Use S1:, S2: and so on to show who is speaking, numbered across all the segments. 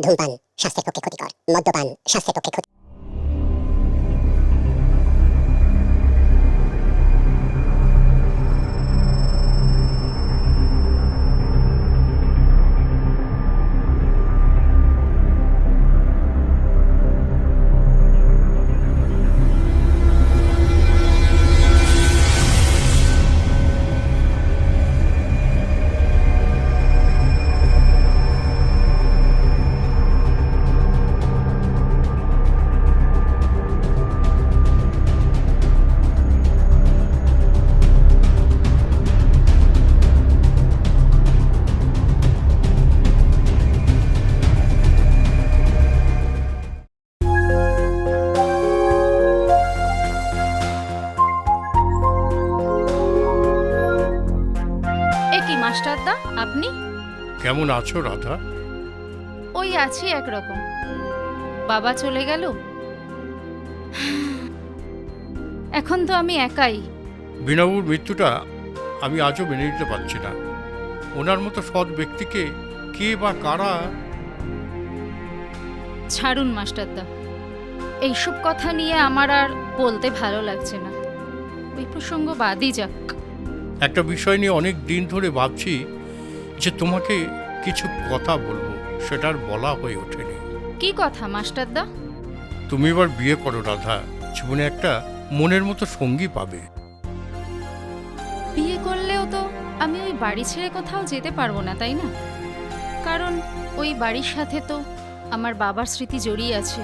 S1: ধূমপান স্বাস্থ্যের পক্ষে ক্ষতিকর, মদ্যপান স্বাস্থ্যের পক্ষে ক্ষতি।
S2: মাস্টারদা, আপনি
S3: কেমন আছো রাধা?
S2: ওই আছি একরকম। বাবা চলে গেল, এখন তো আমি একাই।
S3: বিনাবুর মৃত্যুটা আমি আজও মেনে নিতে পারছি না। ওনার মতো সৎ ব্যক্তিকে কে বা কারা।
S2: ছাড়ুন মাস্টারদা, এইসব কথা নিয়ে আমার আর বলতে ভালো লাগছে না। ওই প্রসঙ্গ বাদই যাক।
S3: একটা বিষয় নিয়ে অনেক দিন ধরে ভাবছি যে তোমাকে কিছু কথা বলবো, সেটার বলা হয়ে ওঠেনি।
S2: কি কথা মাস্টারদা?
S3: তুমি এবার বিয়ে করো রাধা, জীবনে একটা মনের মতো সঙ্গী পাবে।
S2: বিয়ে করলেও তো আমি ওই বাড়ি ছেড়ে কোথাও যেতে পারবো না, তাই না? কারণ ওই বাড়ির সাথে তো আমার বাবার স্মৃতি জড়িয়ে আছে,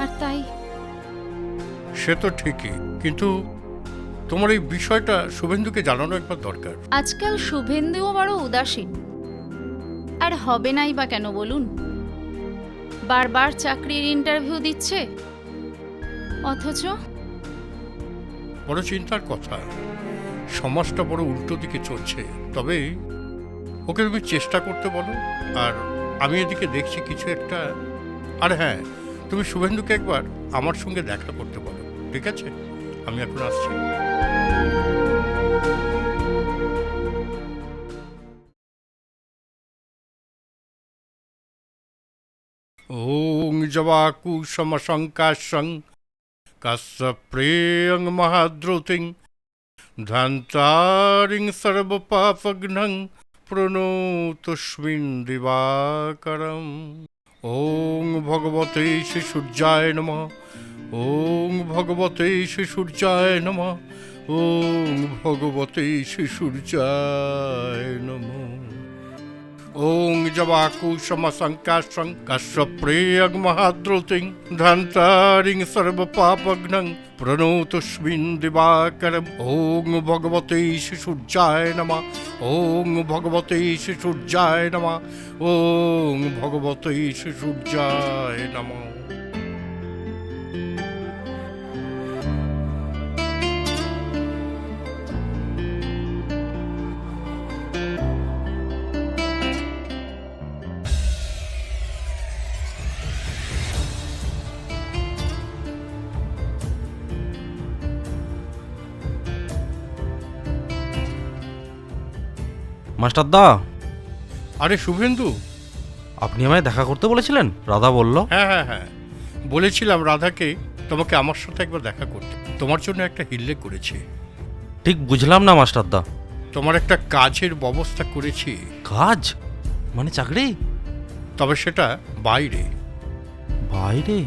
S2: আর তাই।
S3: সে তো ঠিকই, কিন্তু তোমার এই বিষয়টা শুভেন্দুকে জানানো একবার দরকার।
S2: আজকাল শুভেন্দুও বড় উদাসীন। আর হবে নাই বা কেন বলুন? বারবার চাকরির ইন্টারভিউ দিচ্ছে, অথচ
S3: বড় চিন্তার কথা। সমাজটা বড় উল্টো দিকে চলছে। তবে ওকে তুমি চেষ্টা করতে বলো, আর আমি এদিকে দেখছি কিছু একটা। আর হ্যাঁ, তুমি শুভেন্দুকে একবার আমার সঙ্গে দেখা করতে বলো, ঠিক আছে? আমি এখন আসছি। ওং জবাকু সমশঙ্কাশং কাস্য প্রেয়ং মহাদ্রুতিং ধ্যান্তারিং সর্বপাপঘ্নং প্রণতস্মিন দিবাকরম। ওং ভগবতে শ্রী সূর্যায় নমঃ। ওং ভগবতে শ্রী সূর্যায় নমঃ। ওং ভগবতে শ্রী সূর্যায় নমঃ। ওং জবাকু সমশঙ্কাশং কাস্য প্রেয়ং মহাদ্রুতিং ধ্যান্তারিং সর্বপাপঘ্নং প্রণতস্মিন দিবাকরম। ওং ভগবতে শ্রী সূর্যায় নমঃ। ওং ভগবতে শ্রী সূর্যায় নমঃ। ওং ভগবতে শ্রী সূর্যায় নমঃ।
S4: মাস্টারদা,
S3: আরে শুভেন্দু,
S4: আপনি আমায় দেখা করতে বলেছিলেন? রাধা বলল।
S3: হ্যাঁ হ্যাঁ হ্যাঁ, বলেছিলাম রাধাকে তোমাকে আমার সাথে একবার দেখা করতে। তোমার জন্য একটা হিল্লে করেছি।
S4: ঠিক বুঝলাম না মাস্টারদা।
S3: তোমার একটা কাজের ব্যবস্থা করেছি।
S4: কাজ মানে চাকরি?
S3: তবে সেটা বাইরে।
S4: বাইরে?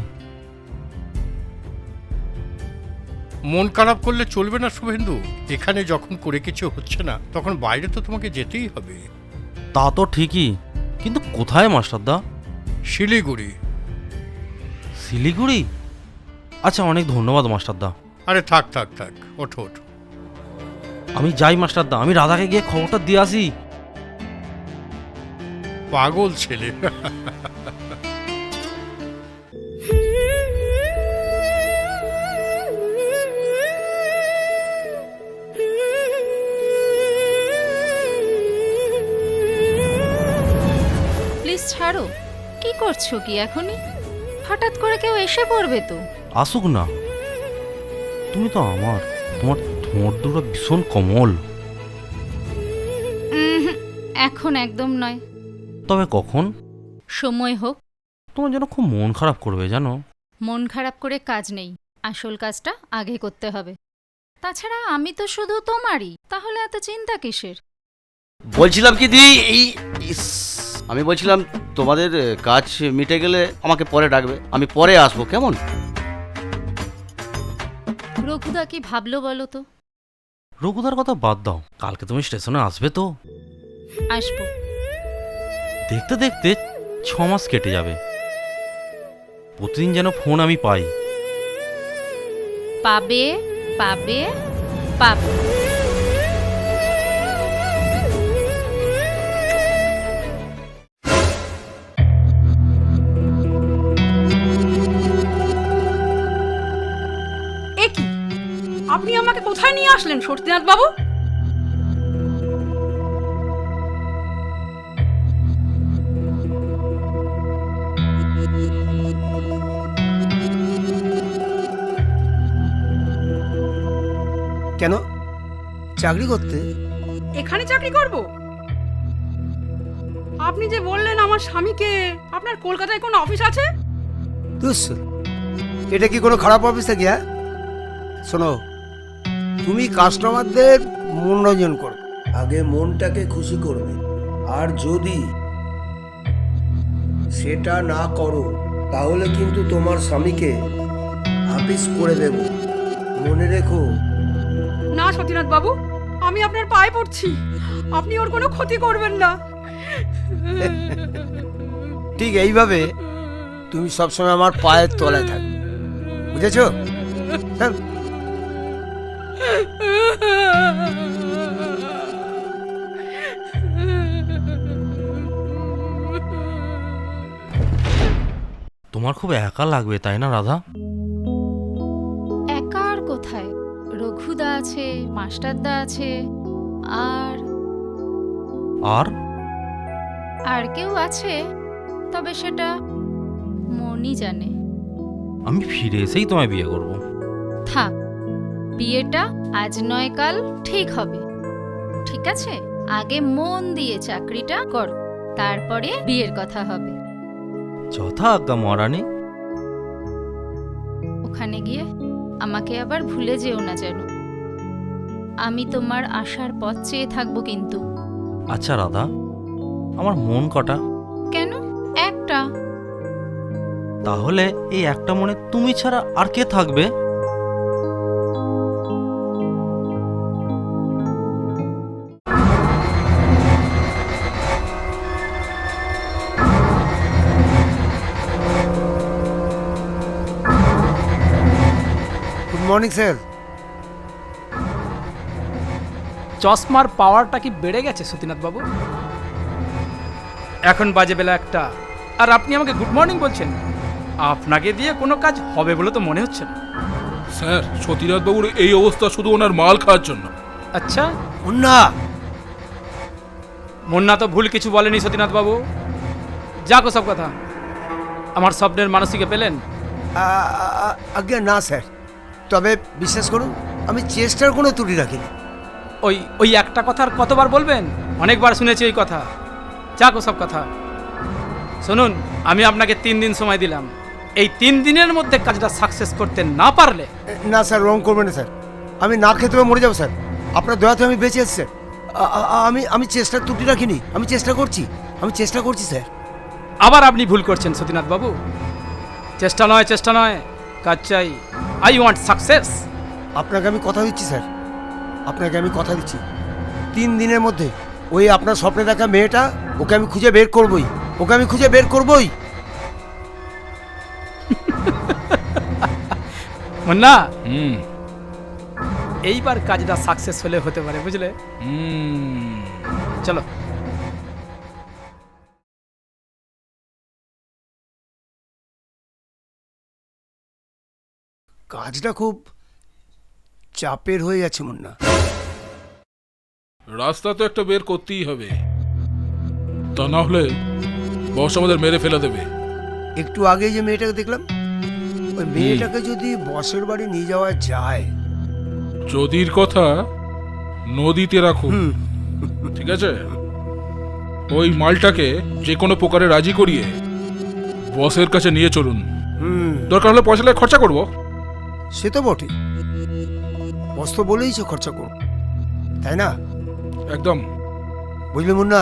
S3: মন খারাপ করলে চলবে না শুভেন্দু। এখানে যখন করে কিছু হচ্ছে না, তখন বাইরে তো তোমাকে যেতেই হবে।
S4: তা তো ঠিকই, কিন্তু কোথায় মাস্টারদা?
S3: শিলিগুড়ি।
S4: শিলিগুড়ি? আচ্ছা, অনেক ধন্যবাদ মাস্টারদা।
S3: আরে থাক থাক থাক, ওঠো ওঠো।
S4: আমি যাই মাস্টারদা, আমি রাধাকে গিয়ে খবরটা দিয়ে আসি।
S3: পাগল ছেলে।
S2: প্লিজ ছাড়ো। কি করছো কি এখনই? হঠাৎ করে কেউ এসে পড়বে তো।
S4: আসুক না, তুমি তো আমার। তোমার ঠোঁট দুটো ভীষণ কোমল।
S2: এখন একদম নয়।
S4: তবে কখন?
S2: সময় হোক।
S4: তোমার যেন খুব মন খারাপ করবে জানো।
S2: মন খারাপ করে কাজ নেই, আসল কাজটা আগে করতে হবে। তাছাড়া আমি তো শুধু তোমারই, তাহলে এত চিন্তা কিসের?
S5: বলছিলাম কি দি, আমি বলছিলাম তোমাদের কাজ মিটে গেলে আমাকে পরে ডাকবে, আমি পরে আসবো, কেমন?
S2: রঘুদা কি ভাবলো বলো তো?
S4: রঘুদার কথা বাদ দাও, কালকে তুমি স্টেশনে আসবে তো?
S2: আসবো।
S4: দেখতে দেখতে 6 মাস কেটে যাবে, প্রতিদিন যেন ফোন আমি পাই।
S2: পাবে পাবে পাবে।
S6: এ কি, আপনি আমাকে কোথায় নিয়ে আসলেন সত্যনাথ বাবু?
S7: কেন চাকরি করতে?
S6: এখানে চাকরি করব? আপনি যে বললেন আমার স্বামীকে আপনার কলকাতায় কোনো অফিস আছে।
S7: দুঃস, এটা কি কোনো খারাপ অফিস থেকে? হ্যাঁ শোনো, তুমি কাস্টমারদের মনোরঞ্জন করো, আগে মনটাকে খুশি করবে। আর যদি সেটা না করো তাহলে কিন্তু তোমার স্বামীকে হাফিস করে দেব, মনে রেখো।
S6: না সত্যনাথ বাবু, আমি আপনার পায়ে পড়ছি, আপনি ওর কোনো ক্ষতি করবেন না।
S7: ঠিক এইভাবে তুমি সবসময় আমার পায়ের তলায় থাকবে, বুঝেছো? হ্যাঁ।
S4: তোমার খুব একা লাগবে তাই না রাধা?
S2: একা আর কোথায়, রঘুদা আছে, মাস্টারদা আছে, আর
S4: আর
S2: আর কেউ আছে, তবে সেটা মনই জানে।
S4: আমি ফিরে এসেই তোমায় বিয়ে করব।
S2: থাক, বিয়েটা আজ নয় কাল ঠিক হবে, ঠিক আছে? আগে মন দিয়ে চাকরিটা কর, তারপরে বিয়ের কথা হবে।
S4: যথা আজ্ঞা মহারানী।
S2: ওখানে গিয়ে আমাকে আবার ভুলে যেও না যেন। আমি তোমার আসার পথ চেয়ে থাকবো কিন্তু।
S4: আচ্ছা রাধা, আমার মন কটা?
S2: কেন? একটা।
S4: তাহলে এই একটা মনে তুমি ছাড়া আর কে থাকবে?
S7: Good morning sir.
S8: চশমার পাওয়ারটা কি বেড়ে গেছে সতীনাথ বাবু? এখন বাজে বেলা 1টা, আর আপনি আমাকে গুড মর্নিং বলছেন? আপনাকে দিয়ে কোনো কাজ হবে বলে তো মনে হচ্ছে না।
S9: স্যার, সতীনাথ বাবুর এই অবস্থা শুধু ওনার মাল খাওয়ার জন্য।
S8: আচ্ছা,
S7: মুন্না,
S8: মুন্না তো ভুল কিছু বলেনি সতীনাথ বাবু। যাকো সব কথা, আমার স্বপ্নের মানুষকে পেলেন?
S7: আজ্ঞা না স্যার, তবে বিশ্বাস করুন আমি চেষ্টার কোনো ত্রুটি রাখিনি।
S8: ওই একটা কথার কতবার বলবেন? অনেকবার শুনেছি ওই কথা। যাকো সব কথা, শুনুন, আমি আপনাকে 3 দিন সময় দিলাম। এই 3 দিনের মধ্যে কাজটা সাকসেস করতে না পারলে...
S7: না স্যার, রং করবেন না স্যার, আমি না খেতে মরে যাবো স্যার। আপনার দয়াতে আমি বেঁচে এসেছি স্যার। আমি চেষ্টার ত্রুটি রাখিনি, আমি চেষ্টা করছি স্যার।
S8: আবার আপনি ভুল করছেন সতীনাথ বাবু। চেষ্টা নয়, কাজ চাই। I want success.
S7: আপনাকে আমি কথা দিচ্ছি স্যার, 3 দিনের মধ্যে ওই আপনার স্বপ্নে দেখা মেয়েটা, ওকে আমি খুঁজে বের করবই।
S8: মুন্না, এইবার কাজটা সাকসেস হলে হতে পারে, বুঝলে? চলো।
S7: কাজটা খুব চাপের হয়ে যাচ্ছে মুন্না।
S9: রাস্তা তো একটা বের করতেই হবে, তা না হলে বস আমাদের মেরে ফেলে দেবে।
S7: একটু আগে যে মেয়েটাকে দেখলাম, ওই মেয়েটাকে যদি বসের বাড়ি নিয়ে যাওয়া যায়।
S9: যদির কথা নদীতে রাখো, ঠিক আছে? ওই মালটাকে যে কোনো প্রকারে রাজি করিয়ে বসের কাছে নিয়ে চলুন,
S7: হুম,
S9: দরকার হলে পয়সা লাগে খরচা করবো।
S7: সে তো বটে। বস তো বলেইছো খরচা করো, তাই না?
S9: একদম।
S7: বুঝলি মুন্না,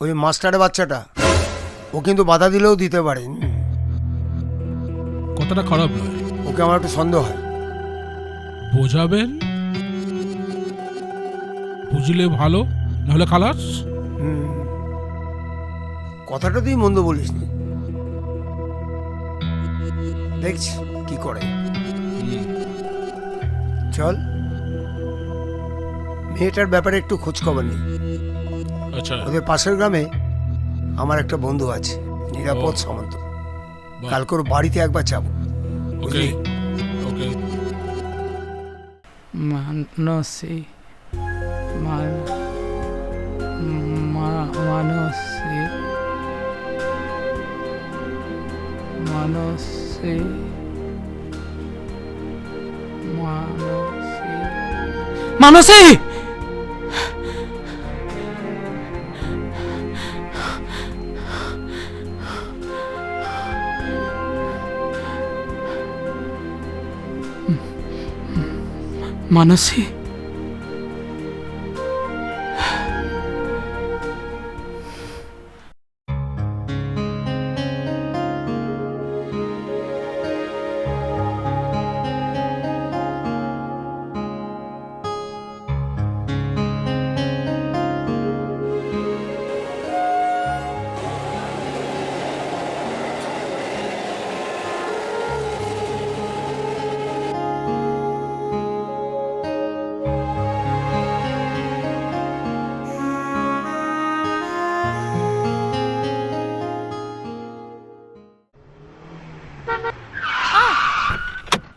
S7: ওই মাস্টারের বাচ্চাটা ও কিন্তু বাধা দিলেও দিতে পারে।
S9: কথাটা খারাপ নয়,
S7: ওকে আমার একটু সন্দেহ হয়।
S9: বোঝাবেন, বুঝলে ভালো, নাহলে খালাস।
S7: হুম, কথাটা তুই মন্দ বলিসনি, দেখছি কি করে। চল, মেয়েটার ব্যাপারে একটু খোঁজ খবর নেই।
S9: আচ্ছা,
S7: ওদের পাশের গ্রামে আমার একটা বন্ধু আছে, নিরাপদ সামন্ত।
S9: বাহ।
S7: কালকে ওর বাড়িতে একবার যাবো,
S9: ওকে
S7: বুঝলি?
S9: ওকে।
S8: মানসী মানসী মানসী মানসী মানসী মানসী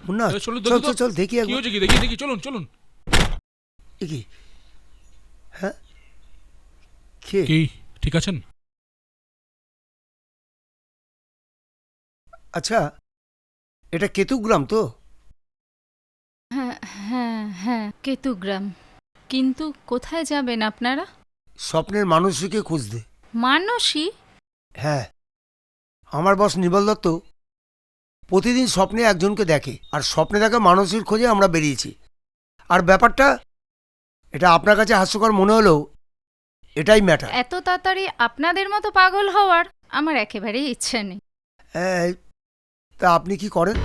S7: মুন্না,
S9: এ, চলো,
S7: চল
S9: দেখো তো।
S7: চল চল দেখি
S9: কি
S7: একবার।
S9: হয়েছে কি দেখি দেখি, চলুন চলুন।
S7: এ কি? হ্যাঁ, কে?
S9: কি ঠিক আছেন?
S7: আচ্ছা, এটা কেতুগ্রাম তো?
S2: হ্যাঁ হ্যাঁ হ্যাঁ, কেতুগ্রাম। কিন্তু কোথায় যাবেন আপনারা?
S7: স্বপ্নের মানুষকে খুঁজতে।
S2: মানসী?
S7: হ্যাঁ, আমার বস নির্মল দত্ত প্রতিদিন স্বপ্নে একজনকে দেখে, আর স্বপ্নে দেখা মানুষের খোঁজে আমরা বেরিয়েছি। আর ব্যাপারটা এটা আপনার কাছে হাস্যকর মনে হলেও এটাই ম্যাটার।
S2: এত তাড়াতাড়ি আপনাদের মতো পাগল হওয়ার আমার একেবারেই ইচ্ছে নেই।
S7: তা আপনি কি করেন?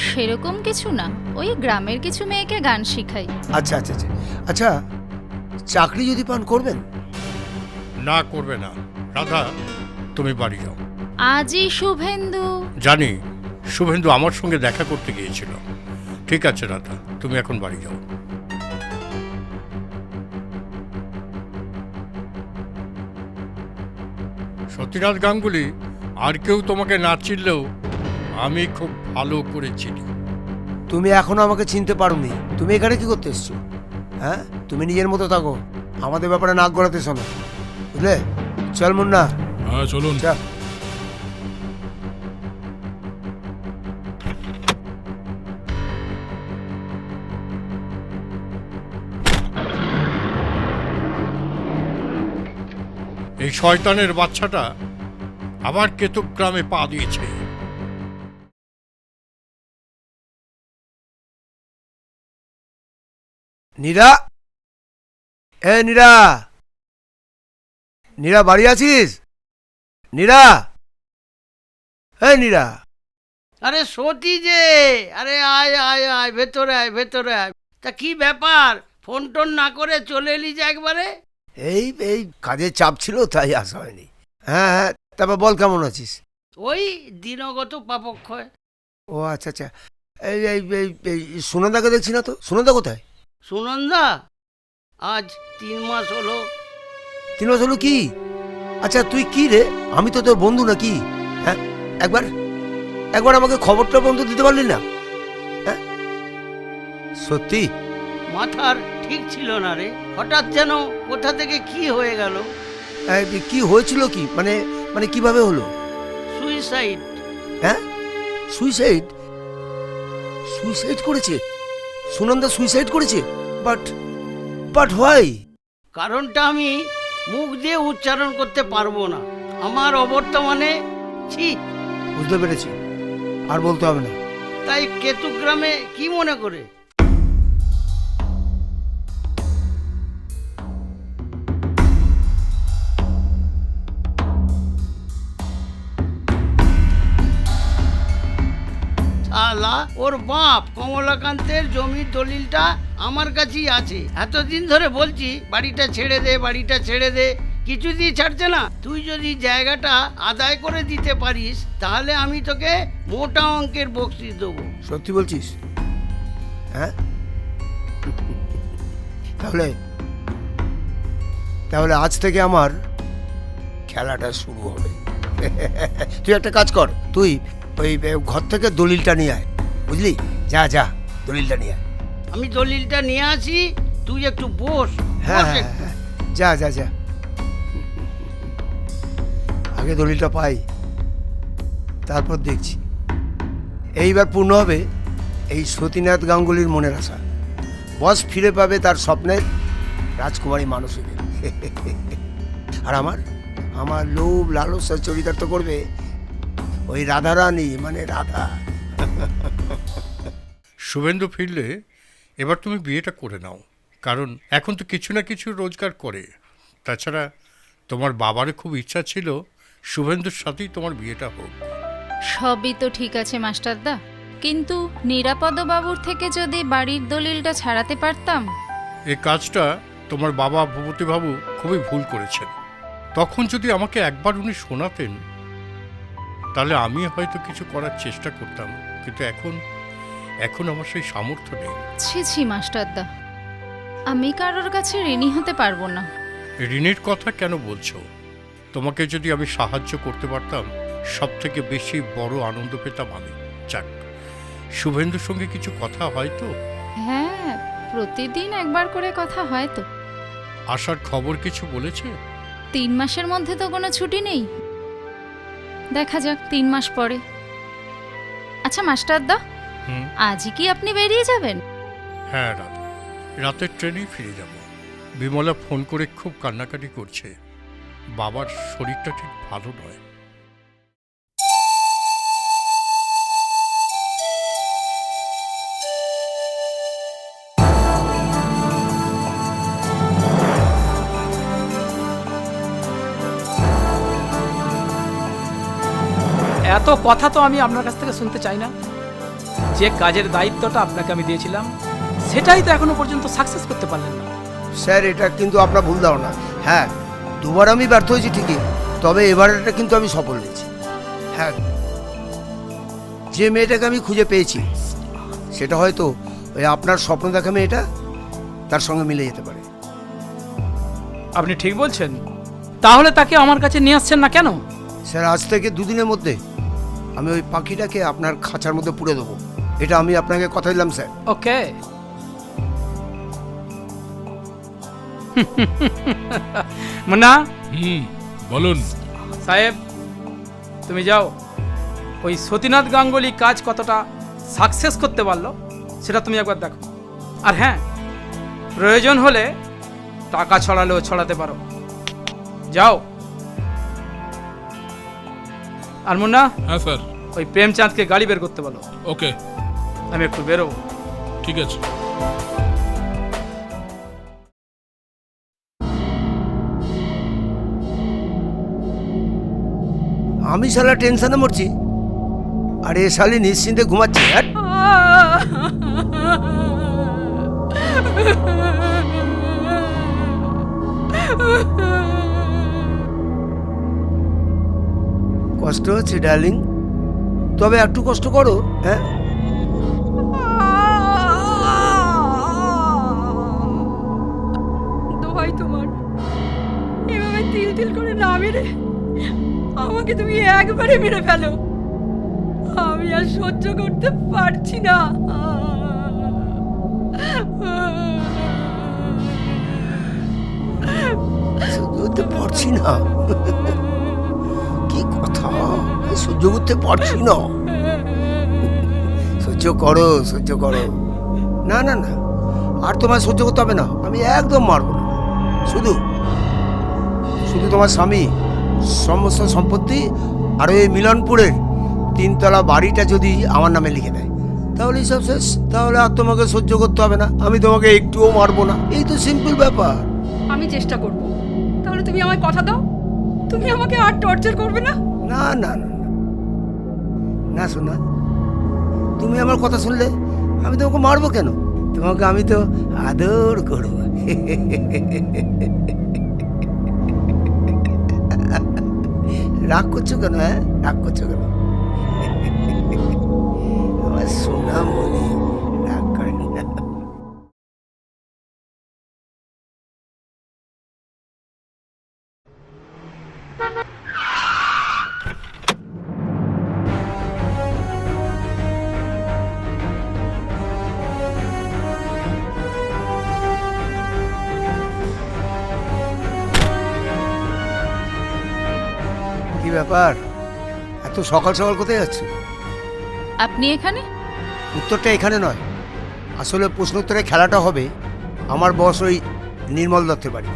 S2: সেরকম কিছু না, ওই গ্রামের কিছু মেয়েকে গান শিখাই।
S7: আচ্ছা আচ্ছা আচ্ছা আচ্ছা, চাকরি যদি পান করবেন?
S3: না, করবে না। রাধা, তুমি বাড়ি যাও।
S2: আজই শুভেন্দু।
S3: জানি, শুভেন্দু আমার সঙ্গে দেখা করতে গিয়েছিল। ঠিক আছে রাধা, তুমি এখন বাড়ি যাও। সতীনাথ গাঙ্গুলি, আর কেউ তোমাকে না চিনলেও আমি খুব ভালো করে চিনি।
S7: তুমি এখনো আমাকে চিনতে পারোনি। তুমি এখানে কি করতে এসছো? হ্যাঁ, তুমি নিজের মতো থাকো, আমাদের ব্যাপারে নাক গলাতে শোনো, বুঝলে? চল মুন্না,
S9: হ্যাঁ চলুন।
S7: চল।
S3: এই শয়তানের বাচ্চাটা আবার কেতুগ্রামে পা দিয়েছে।
S7: নীরা, নীরা, নীরা বাড়ি আছিস? নীরা, নীরা।
S5: আরে সতী যে, আরে আয় আয় আয়, ভেতরে আয় ভেতরে আয়। তা কি ব্যাপার, ফোন টোন না করে চলে এলি যে একবারে?
S7: এই এই কাজের চাপ ছিল, তাই আসা হয়নি। হ্যাঁ হ্যাঁ, তারপর বল, কেমন আছিস?
S5: ওই দিনগত পাপক্ষয়।
S7: ও আচ্ছা আচ্ছা, এই এই এই এই সুনন্দাকে দেখছি না তো। সুনন্দা কোথায়?
S5: সুনন্দা আজ 3 মাস হলো।
S7: 3 মাস হলো কি? আচ্ছা তুই কি রে, আমি তো তোর বন্ধু নাকি? হ্যাঁ, একবার একবার আমাকে খবরটা বন্ধু দিতে পারলি না? হ্যাঁ, সত্যি?
S5: মাথার ঠিক ছিল না রে, হঠাৎ যেন কোথা থেকে কি হয়ে গেল।
S7: কি হয়েছিল কি? মানে মানে কিভাবে হলো?
S5: সুইসাইড।
S7: হ্যাঁ, সুইসাইড? সুইসাইড করেছে? সুনন্দা সুইসাইড করেছে? But but why?
S5: কারণটা আমি মুখ দিয়ে উচ্চারণ করতে পারবো না। আমার অবর্তমানে ছি।
S7: বুঝতে পেরেছি, আর বলতে হবে না।
S5: তাই কেতু গ্রামে কি মনে করে? শালা ওর বাপ কমলাকান্তের জমির দলিলটা আমার কাছেই আছে। এতদিন ধরে বলছি বাড়িটা ছেড়ে দে, বাড়িটা ছেড়ে দে, কিছুতেই ছাড়ছে না। তুই যদি জায়গাটা আদায় করে দিতে পারিস তাহলে আমি তোকে মোটা অঙ্কের বকশিস দেবো।
S7: সত্যি বলছিস? হ্যাঁ, তাহলে তাহলে আজ থেকে আমার খেলাটা শুরু হবে। তুই একটা কাজ কর, তুই ওই ঘর থেকে দলিলটা নিয়ে আয়, বুঝলি? যা যা, দলিলটা নিয়ে আয়।
S5: আমি দলিলটা নিয়ে আসি, তুই একটু বস।
S7: হ্যাঁ
S5: বস
S7: হ্যাঁ
S5: একটু।
S7: হ্যাঁ, যা যা যা, আগে দলিলটা পাই, তারপর দেখছি। এইবার পূর্ণ হবে এই সতীনাথ গাঙ্গুলির মনের আশা। বস ফিরে পাবে তার স্বপ্নের রাজকুমারী মানসীকে। আর আমার আমার লোভ লালসা চরিতার্থ করবে ওই রাধারানী, মানে রাধা।
S3: শুভেন্দু ফিরলে এবার তুমি বিয়েটা করে নাও, কারণ এখন তো কিছু না কিছু রোজগার করে। তাছাড়া তোমার বাবারও খুব ইচ্ছা ছিল শুভেন্দুর সাথেই তোমার বিয়েটা হোক।
S2: সবই তো ঠিক আছে মাস্টারদা, কিন্তু নিরাপদবাবুর থেকে যদি বাড়ির দলিলটা ছাড়াতে পারতাম।
S3: এই কাজটা তোমার বাবা ভূপতিবাবু খুবই ভুল করেছেন। তখন যদি আমাকে একবার উনি শোনাতেন তাহলে আমি হয়তো কিছু করার চেষ্টা করতাম, কিন্তু এখন আমার সেই সামর্থ্য নেই।
S2: ছি ছি মাস্টারদা, আমি কারোর কাছে ঋণী হতে পারবো না।
S3: ঋণের কথা কেন বলছো? তোমাকে যদি আমি সাহায্য করতে পারতাম সব থেকে বেশি বড় আনন্দ পেতাম আমি। যাক, শুভেন্দুর সঙ্গে কিছু কথা হয় তো?
S2: হ্যাঁ, প্রতিদিন একবার করে কথা হয় তো।
S3: আসার খবর কিছু বলেছে?
S2: 3 মাসের মধ্যে তো কোনো ছুটি নেই, দেখা যাক 3 মাস পরে। আচ্ছা মাস্টারদা,
S3: হুম,
S2: আজই কি আপনি বেরিয়ে যাবেন?
S3: হ্যাঁ, রাতের ট্রেনেই ফিরে যাব। বিমলা ফোন করে খুব কান্নাকাটি করছে, বাবার শরীরটা ঠিক ভালো নয়।
S8: এত কথা তো আমি আপনার কাছ থেকে শুনতে চাই না। যে কাজের দায়িত্বটা আপনাকে আমি দিয়েছিলাম সেটাই তো এখনো পর্যন্ত সাকসেস করতে পারলেন না।
S7: স্যার, এটা কিন্তু আপনার ভুল ধারণা। হ্যাঁ, দুবার আমি ব্যর্থ হয়েছি ঠিকই, তবে এবারটা কিন্তু আমি সফল হয়েছি। হ্যাঁ, যে মেয়েটাকে আমি খুঁজে পেয়েছি সেটা হয়তো ওই আপনার স্বপ্ন দেখা মেয়েটা, তার সঙ্গে মিলে যেতে পারে।
S8: আপনি ঠিক বলছেন? তাহলে তাকে আমার কাছে নিয়ে আসছেন না কেন?
S7: স্যার, আজ থেকে 2 দিনের মধ্যে আমি ওই পাখিটাকে আপনার খাঁচার মধ্যে পুড়ে দেবো, এটা আমি আপনাকে কথা দিলাম স্যার।
S8: ওকে। মুন্না
S9: বলুন
S8: সাহেব, তুমি যাও, ওই সতীনাথ গাঙ্গুলি কাজ কতটা সাকসেস করতে পারলো সেটা তুমি একবার দেখো। আর হ্যাঁ, প্রয়োজন হলে টাকা ছড়ালেও ছড়াতে পারো। যাও। আর মুন্না,
S9: হ্যাঁ স্যার।
S8: ওই প্রেমচাঁদকে গাড়ি বের করতে বলো।
S9: ওকে,
S8: আমি একটু বেরোবো।
S9: ঠিক আছে।
S7: আমি শালা টেনশনে মরছি আর এ শালি নিশ্চিন্তে ঘুমাচ্ছি। হ্যাঁ, কষ্ট হচ্ছে ডার্লিং, তবে একটু কষ্ট করো। হ্যাঁ,
S6: দোহাই তোমার, এভাবে তিল তিল করে না মেরে আমাকে তুমি একবারে মেরে ফেলো। আমি আর সহ্য করতে পারছি না।
S7: সহ্য করতে পারছি না? কি কথা, সহ্য করতে পারছি না? সহ্য করো, সহ্য করো। না না না, আর তোমার সহ্য করতে হবে না, আমি একদম মারবো না। শুধু শুধু তোমার স্বামী সমস্ত সম্পত্তি আর ওই মিলনপুরের 3 তলা বাড়িটা যদি আমার নামে লিখে দেয় তাহলেই সব শেষ। তাহলে আর তোমাকে সহ্য করতে হবে না, আমি তোমাকে একটুও মারবো না। এই তো সিম্পল ব্যাপার।
S6: আমি চেষ্টা করব। তাহলে তুমি আমায় কথা দাও, তুমি আমাকে আর টর্চার করবে না?
S7: না না না না শোনা, তুমি আমার কথা শুনলে আমি তোমাকে মারবো কেন? তোমাকে আমি তো আদর করবো। রাগ করছো কেন? হ্যাঁ, রাগ করছো কেন? আমার সোনা মনে রাগ করেনি না। কি ব্যাপার, এত সকাল সকাল কোথায় যাচ্ছ?
S2: আপনি এখানে?
S7: উত্তরটা এখানে নয়, আসলে প্রশ্নোত্তরের খেলাটা হবে আমার বস ওই নির্মল দত্তের বাড়ি।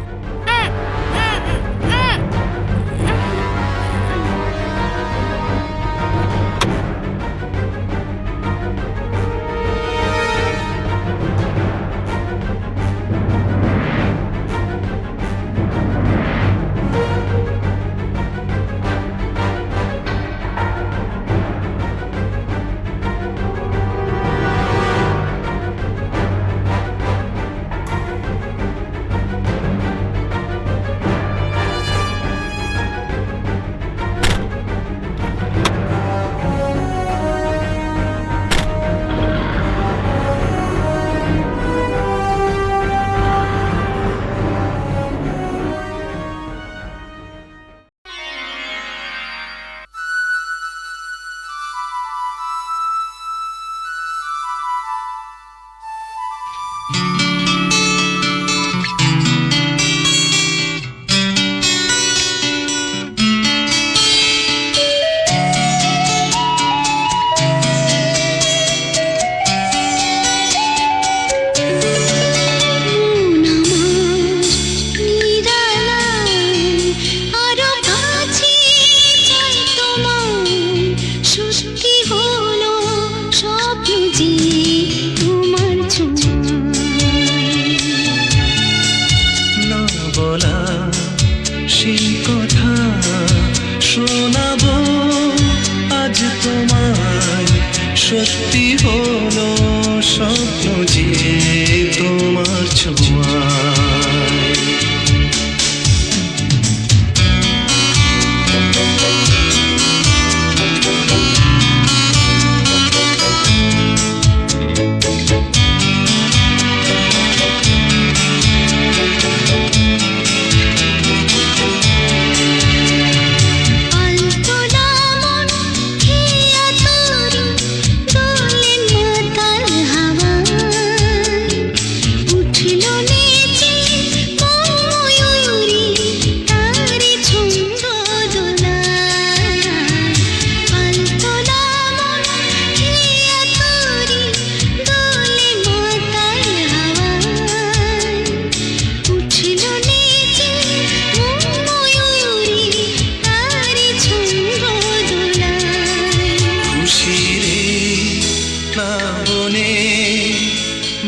S10: সত্যি হলো স্বপ্ন যে তোমার ছোঁয়ায়।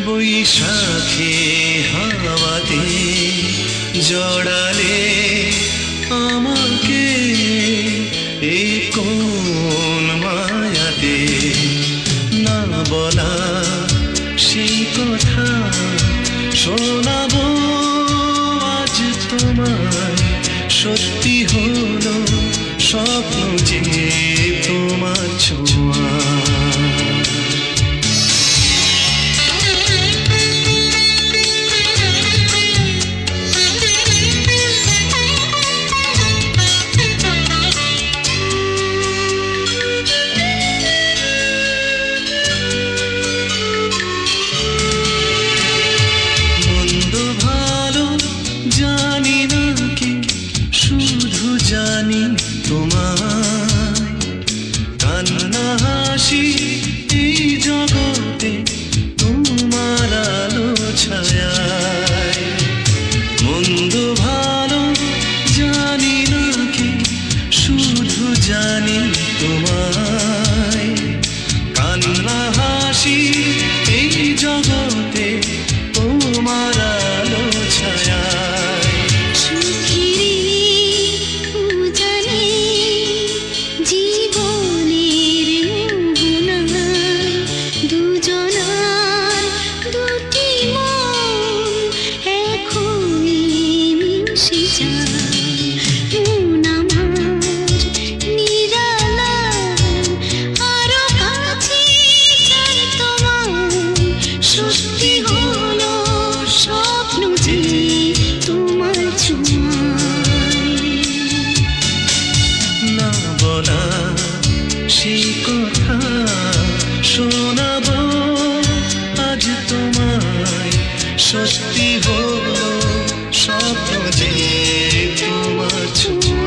S10: বৈশাখে হাওয়াতে জড়ালে আমাকে এই কোন মায়াতে, না বলা সেই কথা শোনাবো আজ তোমায়। সত্যি হলো স্বপ্ন যে তোমার ছোঁয়া। জানি তোমার যে তোমার ছোঁয়ায়, না বলা সেই কথা শোনাবো আজ তোমায়, সত্যি হলো স্বপ্ন যে তোমার ছোঁয়া।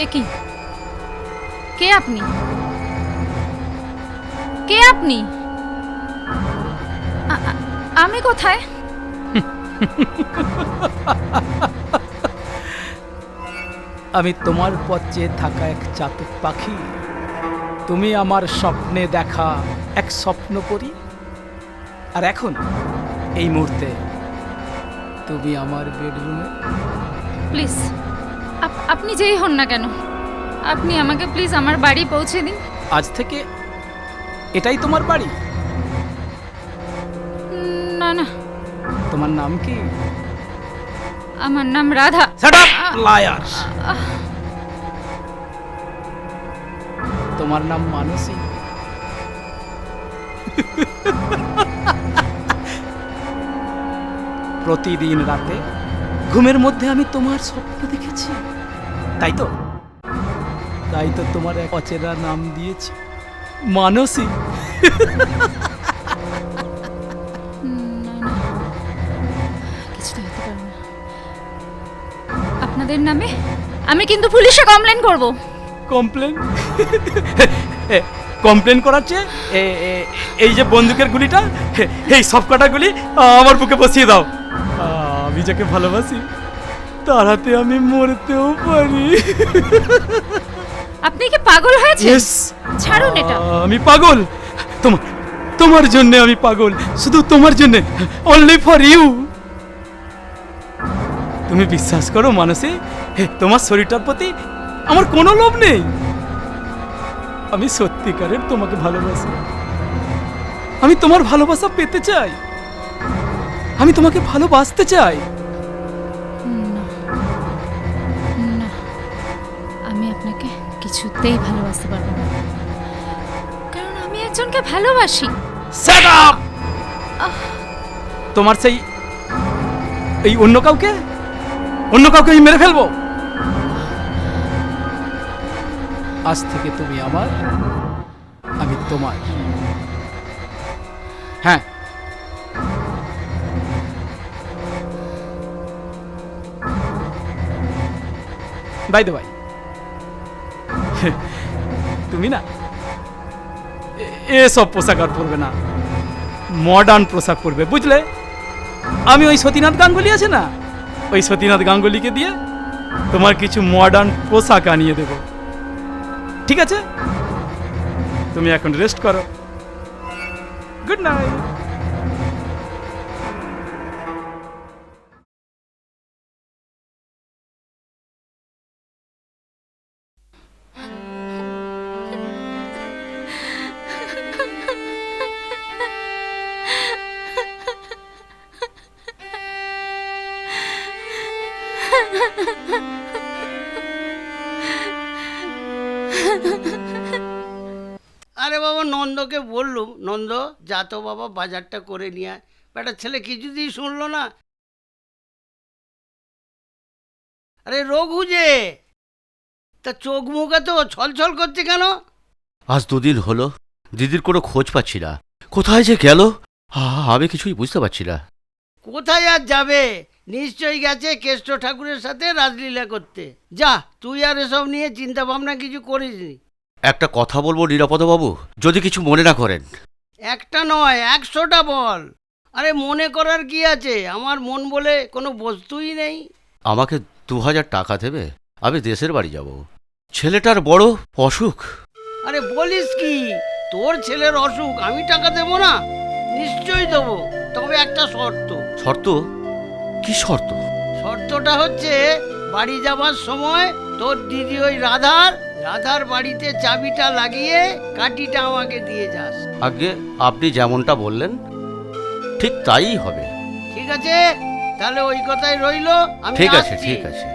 S2: এ কি? কে আপনি? কে আপনি? আমি কোথায়?
S8: আমি তোমার পথ চেয়ে থাকা এক চাতক পাখি, তুমি আমার স্বপ্নে দেখা এক স্বপ্ন পরি, আর এখন এই মুহূর্তে তুমি আমার বেডরুমে।
S2: প্লিজ আপনি যেই হন না কেন, আপনি আমাকে প্লিজ আমার বাড়ি পৌঁছে দিন।
S8: আজ থেকে এটাই তোমার বাড়ি?
S2: না না,
S8: তোমার নাম কি?
S2: আমার নাম রাধা।
S8: Shut up, liar! তোমার নাম মানসী। প্রতিদিন রাতে ঘুমের মধ্যে আমি তোমার স্বপ্ন দেখেছি, তাই তো? তাই তো তোমার এক অচেনা নাম দিয়েছি, মানসী।
S2: কিছুতে হতে পারে না। আপনাদের নামে আমি কিন্তু পুলিশে কমপ্লেন করব।
S8: কমপ্লেন? কমপ্লেন করার চেয়ে এই যে বন্দুকের গুলিটা, এই সব কটা গুলি আমার বুকে বসিয়ে দাও। আমি যাকে ভালোবাসি তার হাতে আমি মরতেও পারি।
S2: আপনি কি পাগল হয়েছেন? ছাড়ুন এটা।
S8: আমি পাগল? তোমার জন্য আমি পাগল, শুধু তোমার জন্য, অনলি ফর ইউ। তুমি বিশ্বাস করো মানসী, তোমার শরীরটার প্রতি আমার কোনো লোভ নেই। আমি সত্যিকারের তোমাকে ভালোবাসি। আমি তোমার ভালোবাসা পেতে চাই, আমি তোমাকে ভালোবাসতে চাই।
S2: না, আমি আপনাকে কিছুতেই ভালোবাসতে পারবো না, কারণ আমি একজনকে ভালোবাসি।
S8: Shut up! তোমার সেই এই অন্য কাউকে আমি মেরে ফেলবো। আজ থেকে তুমি আমার, আমি তোমার। হ্যাঁ, বাই দ্য বাই, তুমি না এসব পোশাক আর পরবে না, মডার্ন পোশাক পরবে, বুঝলে? আমি ওই সতীনাথ গাঙ্গুলি আছে না, ওই সতীনাথ গাঙ্গুলিকে দিয়ে তোমার কিছু মডার্ন পোশাক আনিয়ে দেব, ঠিক আছে? তুমি এখন রেস্ট করো। Good night.
S5: আরে বাবা, নন্দকে বললুম, নন্দ যা তো বাবা বাজারটা করে নিয়ে আয়। বেটা ছেলে কিছুতেই শুনলো না। আরে রঘু যে, তা চোখ মুখ এত ছলছল করছে কেন?
S11: আজ দুদিন হলো দিদির কোনো খোঁজ পাচ্ছি না, কোথায় যে গেল আমি কিছুই বুঝতে পারছি না।
S5: কোথায় আর যাবে, নিশ্চয়ই গেছে কেষ্ট ঠাকুরের সাথে রাজলীলা করতে। যা, তুই আর এসব নিয়ে চিন্তা ভাবনা কিছু করিসনি।
S11: একটা কথা বলবো নিরাপদবাবু, যদি কিছু মনে না করেন।
S5: একটা নয়, 100টা বল। আরে মনে করার কি আছে, আমার মন বলে কোনো বস্তুই নেই।
S11: আমাকে 2000 টাকা দেবে, আমি দেশের বাড়ি যাব। ছেলেটার বড় অসুখ।
S5: আরে বলিস কি, তোর ছেলের অসুখ আমি টাকা দেবো না? নিশ্চয়ই দেবো, তবে একটা শর্ত।
S11: শর্ত? কি শর্ত?
S5: শর্তটা হচ্ছে বাড়ি যাবার সময় তোর দিদি ওই রাধার বাড়িতে চাবিটা লাগিয়ে কাঠিটা আমাকে দিয়ে যাস।
S11: আগে আপনি যেমনটা বললেন ঠিক তাই হবে।
S5: ঠিক আছে, তাহলে ওই কথাই রইলো। আমি
S11: ঠিক আছে,
S5: আসছি।
S11: ঠিক আছে।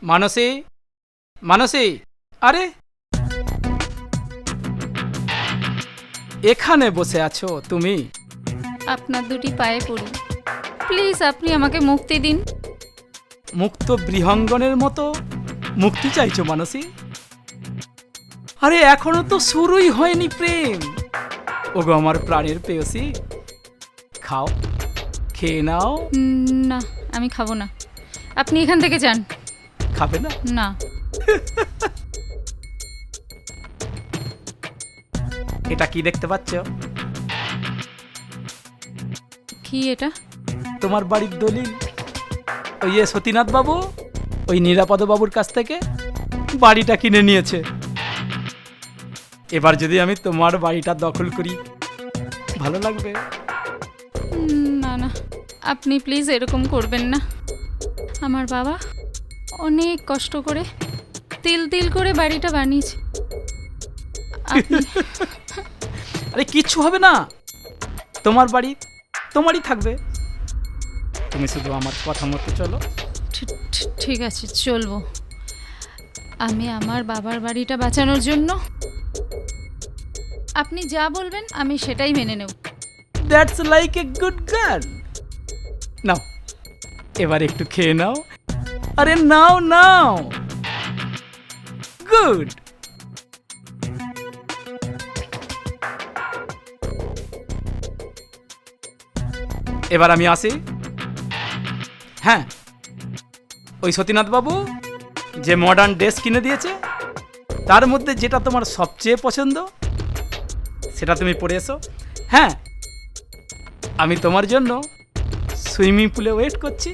S8: মানসী, মানসী, আরে এখানে বসে আছো তুমি?
S2: আপনার দুটি পায়ে পড়ি, প্লিজ আপনি আমাকে মুক্তি দিন।
S8: মুক্ত বৃহঙ্গনের মতো মুক্তি চাইছো মানসী? আরে এখনো তো শুরুই হয়নি প্রেম। ওগো আমার প্রাণের প্রেয়সী, খাও, খেয়ে নাও।
S2: না, আমি খাবো না, আপনি এখান থেকে যান।
S8: খাবে না?
S2: না।
S8: এটা কি দেখতে পাচ্ছ?
S2: কি এটা?
S8: তোমার বাড়ির দলিল। ওই সতীনাথ বাবু ওই নিরাপদ বাবুর কাছ থেকে বাড়িটা কিনে নিয়েছে। এবার যদি আমি তোমার বাড়িটা দখল করি ভালো লাগবে?
S2: না না, আপনি প্লিজ এরকম করবেন না। আমার বাবা অনেক কষ্ট করে তিল তিল করে বাড়িটা বানিয়েছে।
S8: আরে কিচ্ছু হবে না, তোমার বাড়ি তোমারই থাকবে। তুমি শুধু আমার কথা মতো চলো।
S2: ঠিক আছে, চলবো। আমি আমার বাবার বাড়িটা বাঁচানোর জন্য আপনি যা বলবেন আমি সেটাই মেনে নেব।
S8: That's like a good girl. নাও, এবার একটু খেয়ে নাও। আরে নাও নাও, গুড। এবার আমি আসি। হ্যাঁ, ওই সতীনাথ বাবু যে মডার্ন ড্রেস কিনে দিয়েছে তার মধ্যে যেটা তোমার সবচেয়ে পছন্দ সেটা তুমি পরে এসো। হ্যাঁ, আমি তোমার জন্য সুইমিং পুলে ওয়েট করছি।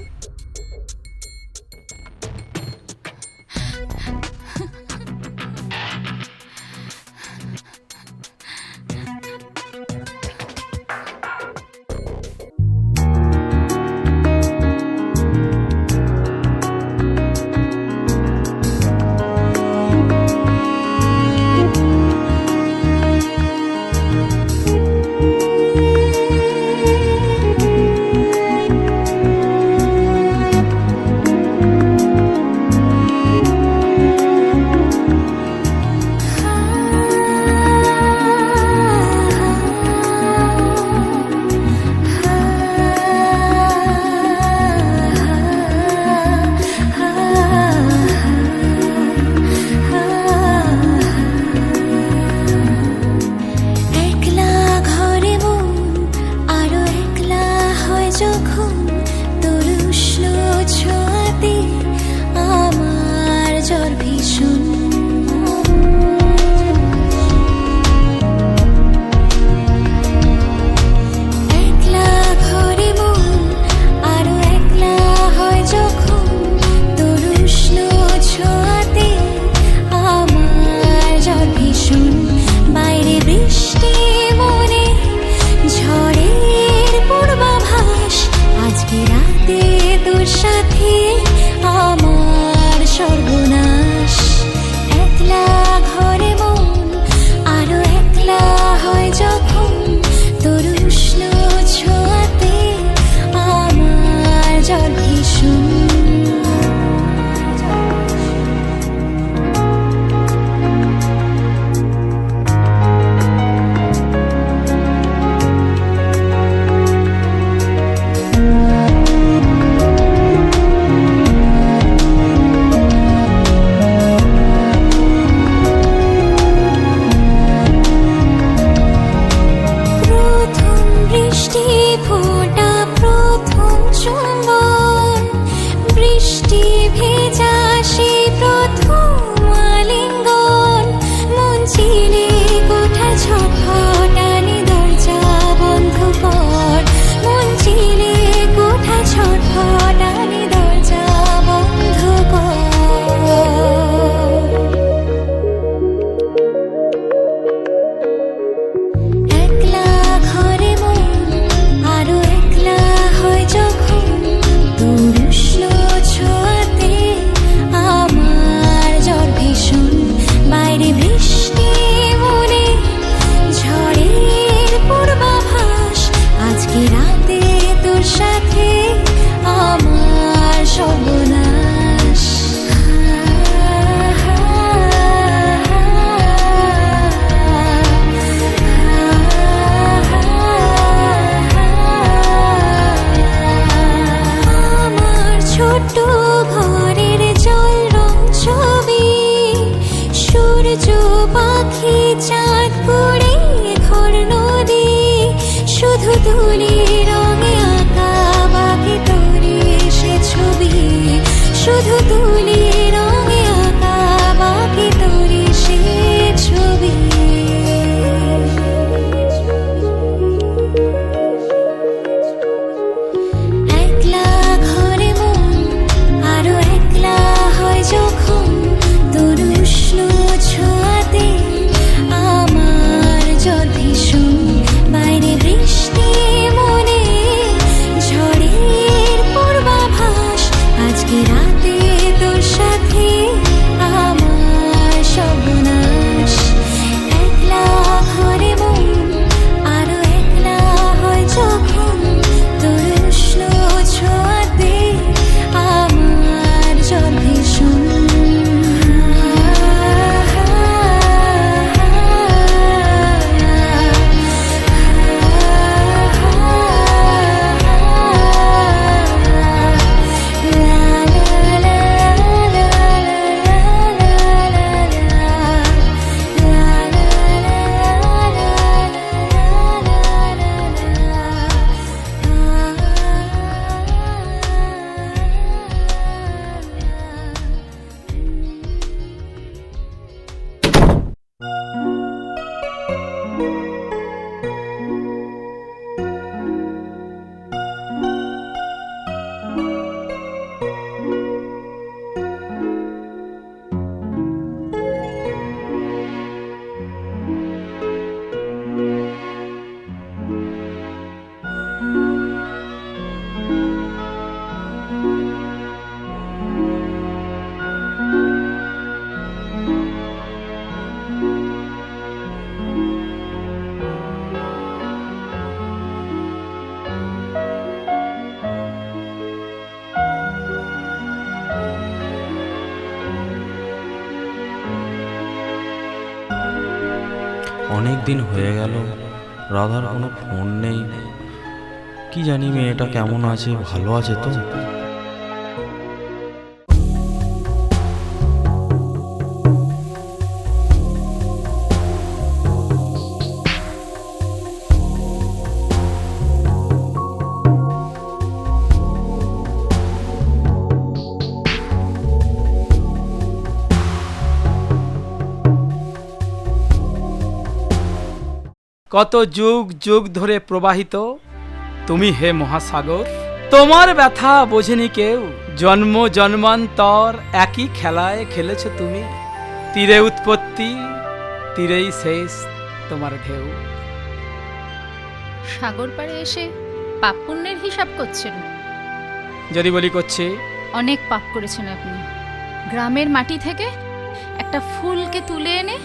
S4: অনেক দিন হয়ে গেল, রাধার কোনো ফোন নেই। কি জানি মেয়েটা কেমন আছে, ভালো আছে তো?
S8: কত যুগ যুগ ধরে প্রবাহিত তুমি হে মহাসাগর, তোমার ব্যথা বোঝেনি কেউ, জন্ম জন্মান্তর একই খেলায় খেলেছ তুমি। তীরে উৎপত্তি, তীরেই শেষ তোমার ঢেউ।
S2: সাগর পাড়ে এসে পাপ পুণ্যের হিসাব করছেন?
S8: যদি বলি করছি,
S2: অনেক পাপ করেছেন আপনি। গ্রামের মাটি থেকে একটা ফুলকে তুলে এনে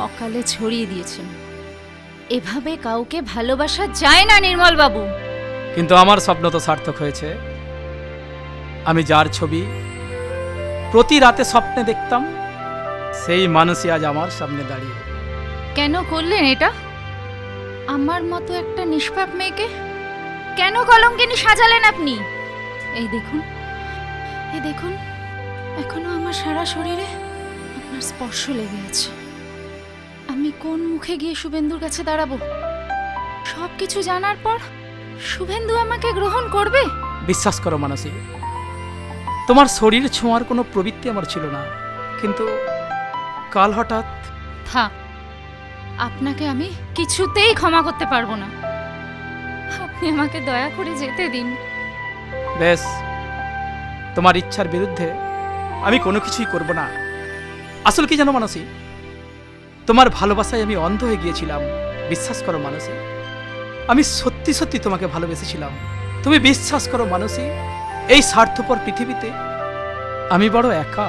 S2: অকালে ছড়িয়ে দিয়েছেন। এভাবে কাউকে ভালোবাসা যায় না নির্মল বাবু।
S8: কিন্তু আমার স্বপ্ন তো সার্থক হয়েছে। আমি যার ছবি প্রতি রাতে স্বপ্নে দেখতাম, সেই মানুষই আজ আমার সামনে দাঁড়িয়ে।
S2: কেন করলেন এটা? আমার মতো একটা নিষ্পাপ মেয়েকে কেন কলঙ্কিনী সাজালেন আপনি? এই দেখুন, এই দেখুন, এখনো আমার সারা শরীরে আপনার স্পর্শ লেগে আছে। আমি কোন মুখে গিয়ে শুভেন্দুর কাছে দাঁড়াবো? সবকিছু জানার পর শুভেন্দু আমাকে গ্রহণ করবে?
S8: বিশ্বাস করো মানসী, তোমার শরীর ছোঁয়ার কোনো প্রবৃত্তি আমার ছিল না, কিন্তু কাল হঠাৎ।
S2: থাক, আপনাকে আমি কিছুতেই ক্ষমা করতে পারবো না। আপনি আমাকে দয়া করে যেতে দিন।
S8: বেশ, তোমার ইচ্ছার বিরুদ্ধে আমি কোনো কিছুই করব না। আসল কি জানো মানসী, তোমার ভালোবাসায় আমি অন্ধ হয়ে গিয়েছিলাম। বিশ্বাস করো মানসী, আমি সত্যি সত্যি তোমাকে ভালোবেসেছিলাম। তুমি বিশ্বাস করো মানসী, এই স্বার্থপর পৃথিবীতে আমি বড় একা।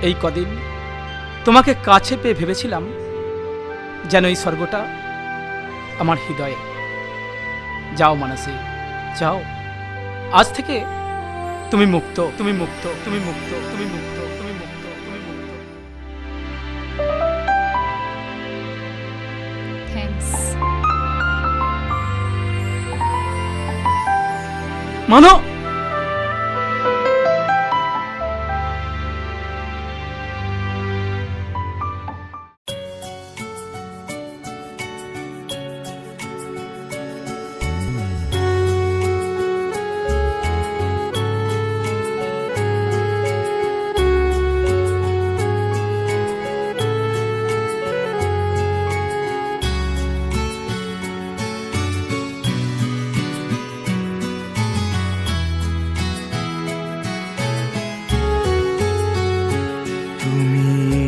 S8: এই কদিন তোমাকে কাছে পেয়ে ভেবেছিলাম যেন এই স্বর্গটা আমার হৃদয়ে। যাও মানসী, যাও। আজ থেকে তুমি মুক্ত, তুমি মুক্ত, তুমি মুক্ত, তুমি মুক্ত, তুমি মুক্ত, তুমি মুক্ত।
S2: থ্যাঙ্কস।
S8: মানো,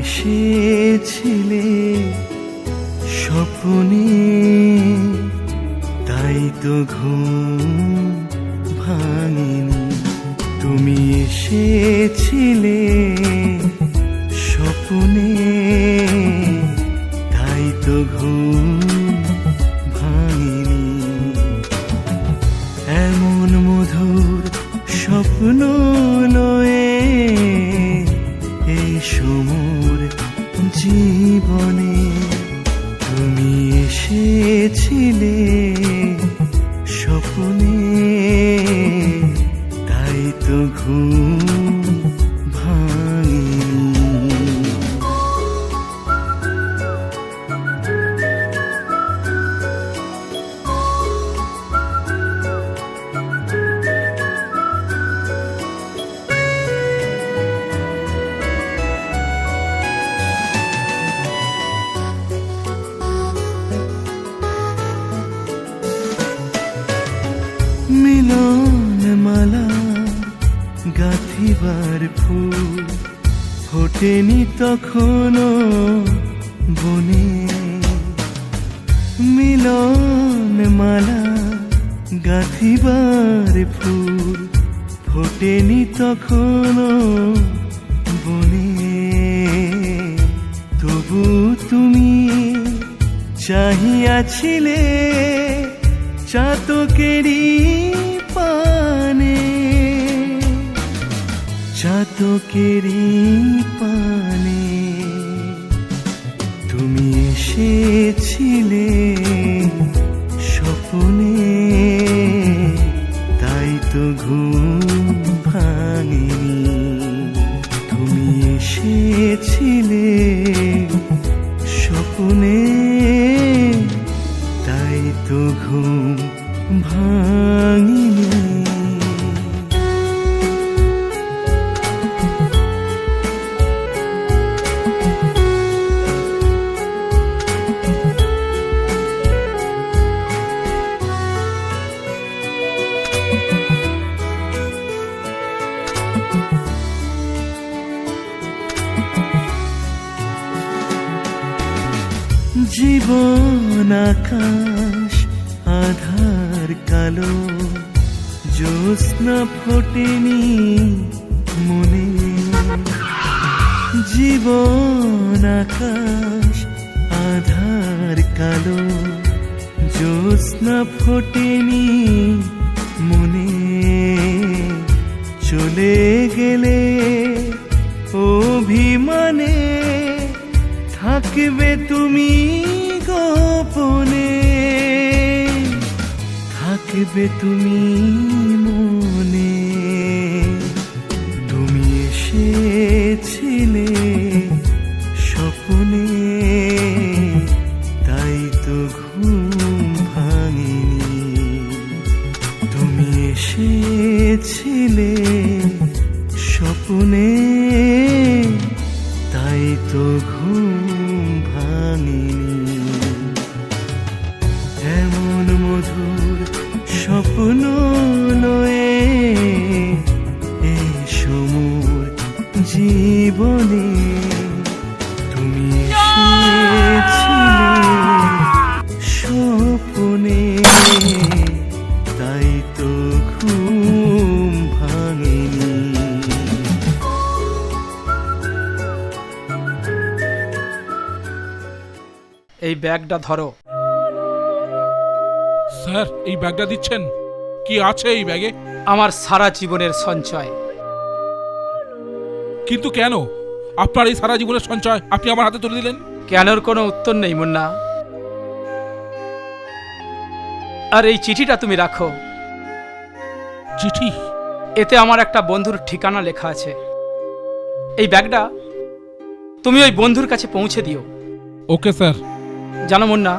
S10: এসেছিলে স্বপ্নে, তাই তো ঘুম ভাঙেনি। তুমি এসেছিলে স্বপ্নে, তাই তো ঘুম ভাঙেনি। এমন মধুর স্বপ্ন লয়ে এই সমুর জীবনে তুমি এসেছিলে স্বপ্নে, তাই তো ঘুম ভাঙেনি। মিলন মালা গাঁথিবার ফুল ফোটেনি তখনো বনে। মিলন মালা গাঁথিবার ফুল ফোটেনি তখনো বনে। তবু তুমি চাহিয়াছিলে চাতকেরই পানে, চাতকেরই পানে। তুমি এসেছিলে ঘুম ভাঙেনি। তুমি এসেছিলে স্বপ্নে, তাই তো ঘুম ভাঙিনি। জীবন আকাশ আধার কালো, জ্যোৎস্না ফোটেনি মনে। জীবন আকাশ আধার কালো, জ্যোৎস্না ফোটেনি মনে। চলে গেলে অভিমানে, থাকবে তুমি গোপনে, থাকবে তুমি মনে। তুমি এসেছিলে স্বপ্নে, তাই তো ঘুম ভাঙিনি। তুমি এসেছিলে স্বপ্নে, তাই তো ঘুম ভাঙিনি। এমন মধুর স্বপ্ন লয়ে এই সমুর জীবনে, তুমি এসেছিলে স্বপ্নে, তাই তো ঘুম ভাঙিনি।
S8: এই ব্যাগটা ধরো।
S9: স্যার, এই ব্যাগটা দিচ্ছেন? কি আছে এই ব্যাগে?
S8: আমার সারা জীবনের সঞ্চয়।
S9: কিন্তু কেন আপনার এই সারা জীবনের সঞ্চয় আপনি আমার হাতে তুলে দিলেন?
S8: কেনর কোনো উত্তর নেই মুন্না। আর এই চিঠিটা তুমি রাখো।
S9: চিঠি?
S8: এতে আমার একটা বন্ধুর ঠিকানা লেখা আছে। এই ব্যাগটা তুমি ওই বন্ধুর কাছে পৌঁছে দিও।
S9: Okay sir.
S8: জানো মুন্না,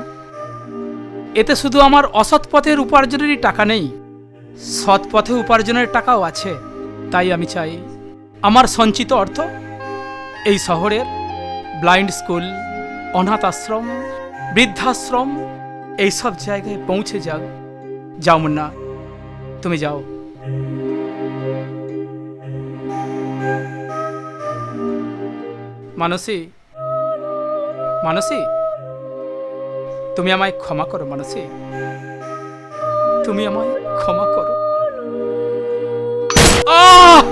S8: এতে শুধু আমার অসৎ পথের উপার্জনেরই টাকা নেই, সৎ পথে উপার্জনের টাকাও আছে। তাই আমি চাই আমার সঞ্চিত অর্থ এই শহরের ব্লাইন্ড স্কুল, অনাথ আশ্রম, বৃদ্ধাশ্রম এইসব জায়গায় পৌঁছে যাও। যাও মুন্না, তুমি যাও। মানসী, মানসী, তুমি আমায় ক্ষমা করো। মানসী, তুমি আমায় ক্ষমা করো। আহ!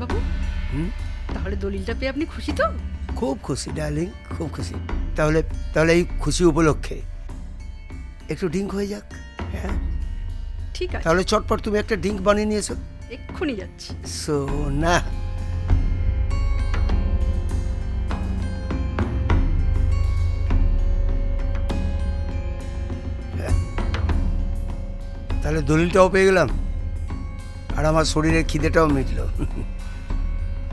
S6: বাবু, তাহলে দলিলটা পেয়ে আপনি খুশি তো?
S7: খুব খুশি ডার্লিং, খুব খুশি। তাহলে তাহলে এই খুশি উপলক্ষে একটু ড্রিঙ্ক হয়ে যাক। হ্যাঁ
S6: ঠিক আছে,
S7: তাহলে চটপট তুমি একটা ড্রিঙ্ক বানিয়ে নিয়ে এসো।
S6: এক্ষুনি যাচ্ছি।
S7: সোনা, তাহলে দলিলটাও পেয়ে গেলাম, আর আমার শরীরের খিদেটাও মিটল।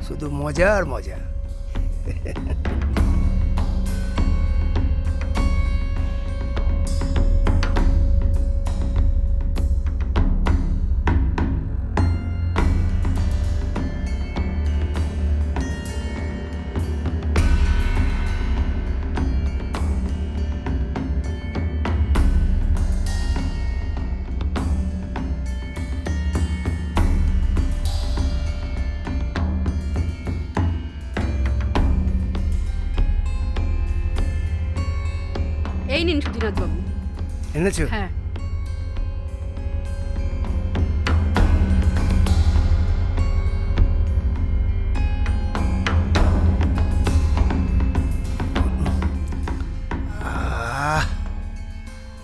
S7: শুধু মজা আর মজা।
S6: এই নিন সুধীনাথ বাবু।
S7: এনেছো?
S6: হ্যাঁ।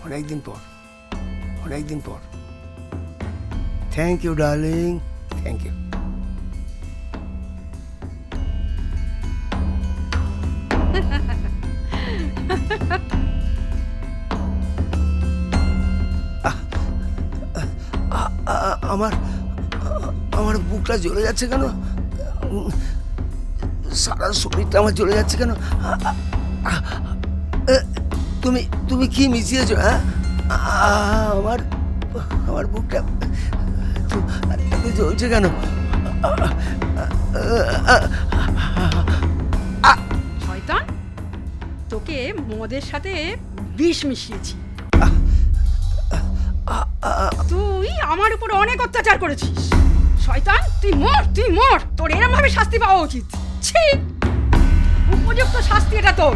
S7: অনেকদিন পর, অনেকদিন পর। Thank you darling, thank you. আমার আমার বুকটা জ্বলে যাচ্ছে কেন? সারা শরীরটা আমার জ্বলে যাচ্ছে কেন? তুমি তুমি কি মিশিয়েছো? হ্যাঁ, আমার আমার বুকটা জ্বলছে কেন?
S6: শয়তান, তোকে মদের সাথে বিষ মিশিয়েছি। তুই আমার উপর অনেক অত্যাচার করেছিস। শয়তান, তুই মর, তুই মর। তোর এরম ভাবে শাস্তি পাওয়া উচিত। ছি, উপযুক্ত শাস্তি এটা তোর।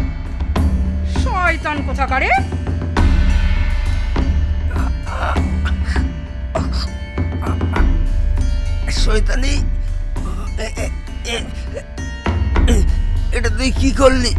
S6: শয়তান কোথাকারে।
S7: শয়তানি, এটা তুই কি করলি?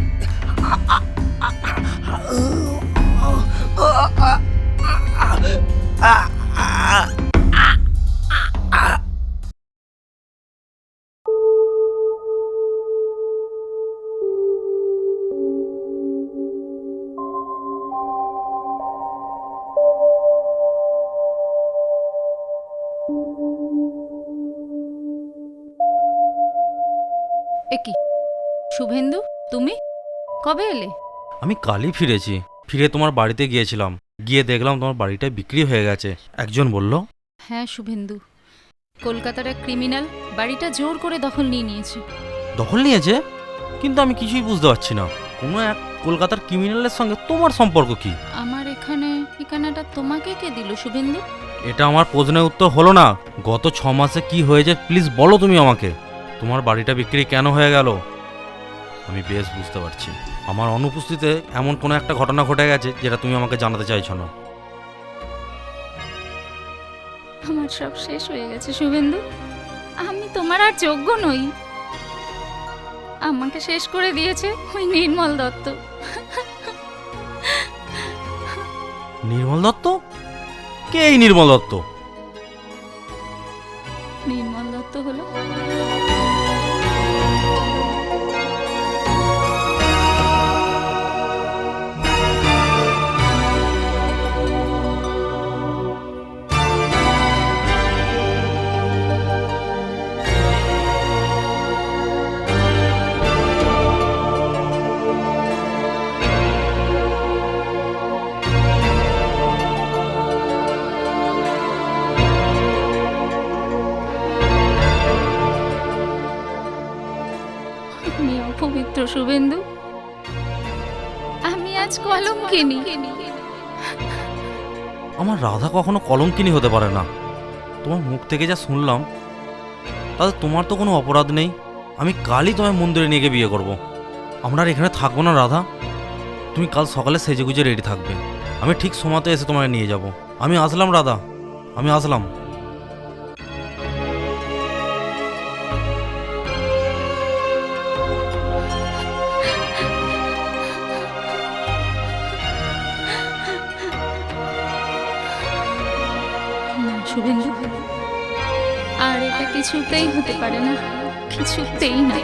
S2: একি শুভেন্দু, তুমি কবে এলে?
S4: আমি কালই ফিরেছি। ফিরে তোমার বাড়িতে গিয়েছিলাম, গিয়ে দেখলাম তোমার বাড়িটা বিক্রি হয়ে গেছে। একজন বলল।
S2: হ্যাঁ শুভেন্দু, কলকাতার এক ক্রিমিনাল বাড়িটা জোর করে দখল নিয়ে নিয়েছে।
S4: দখল নিয়েছে? কিন্তু আমি কিছুই বুঝতে পারছি না। কোনো এক কলকাতার ক্রিমিনালের সঙ্গে তোমার সম্পর্ক কি?
S2: আমার এখানে ঠিকানাটা তোমাকে কে দিল শুভেন্দু?
S4: এটা আমার প্রশ্নের উত্তর হলো না। গত 6 মাসে কি হয়েছে প্লিজ বলো তুমি আমাকে। তোমার বাড়িটা বিক্রি কেন হয়ে গেল আমি বেশ বুঝতে পারছি। আমার অনুপস্থিতিতে এমন কোনো একটা ঘটনা ঘটে গেছে যেটা তুমি আমাকে জানাতে চাইছো না।
S2: আমার সব শেষ হয়ে গেছে শুভেন্দু। আমি তোমার আর যোগ্য নই। আমাকে শেষ করে দিয়েছে ওই নির্মল দত্ত।
S4: নির্মল দত্ত? কে এই নির্মল দত্ত?
S2: নির্মল দত্ত হলো আমি অপবিত্র শুভেন্দু। আমি আজ কলঙ্কিনী।
S4: আমার রাধা কখনো কলঙ্কিনী হতে পারে না। তোমার মুখ থেকে যা শুনলাম তাতে তোমার তো কোনো অপরাধ নেই। আমি কালই তোমায় মন্দিরে নিয়ে গিয়ে বিয়ে করব। আমরা আর এখানে থাকবো না রাধা। তুমি কাল সকালে সেজেগুজে রেডি থাকবে। আমি ঠিক সময়তে এসে তোমায় নিয়ে যাব। আমি আসলাম রাধা, আমি আসলাম।
S2: না শুভেন্দু, আর এটা কিছুতেই হতে পারে না, কিছুতেই না।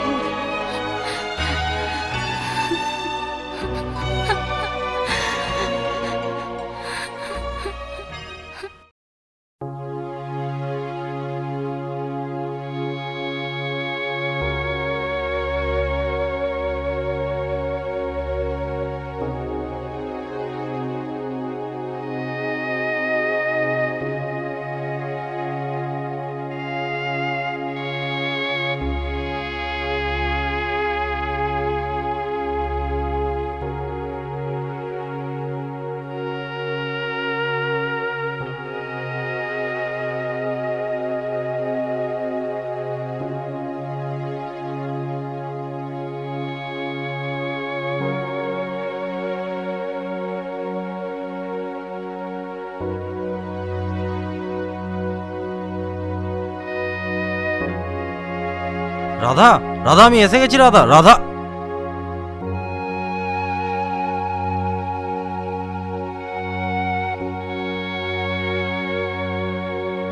S4: রাধা, রাধা, আমি এসে গেছি রাধা, রাধা।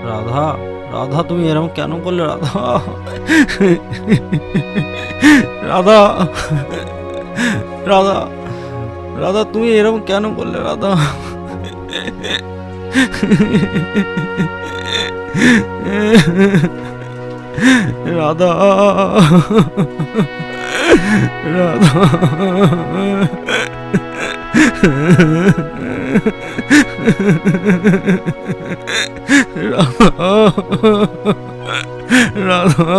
S4: রাধা, রাধা, তুমি এরকম কেন করলে রাধা? রাধা, রাধা, রাধা, তুমি এরকম কেন করলে রাধা? রাধা, রাধা, রাধা, রাধা।